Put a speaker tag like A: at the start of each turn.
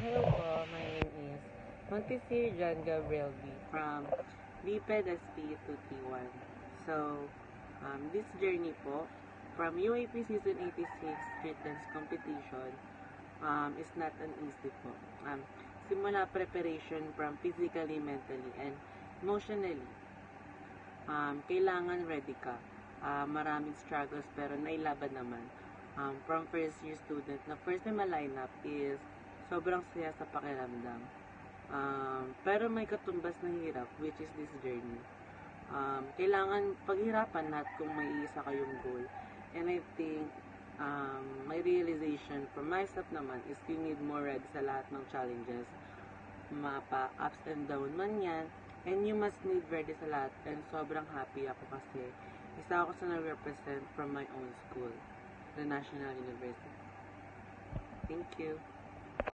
A: Hello po, my name is Montesir John Gabriel B. from BPED SP 231. So, this journey po from UAP Season 86 Street Dance Competition is not an easy po. Simula preparation from physically, mentally, and emotionally. Kailangan ready ka. Maraming struggles pero nailaban naman. From first year student na first time line up is sobrang saya sa pakiramdam. Pero may katumbas na hirap, which is this journey. Kailangan paghirapan lahat kung may isa kayong goal. And I think, my realization for myself naman is you need more ready sa lahat ng challenges. Mapa ups and down man yan. And you must need ready sa lahat. And sobrang happy ako kasi isa ako sa na-represent from my own school, the National University. Thank you.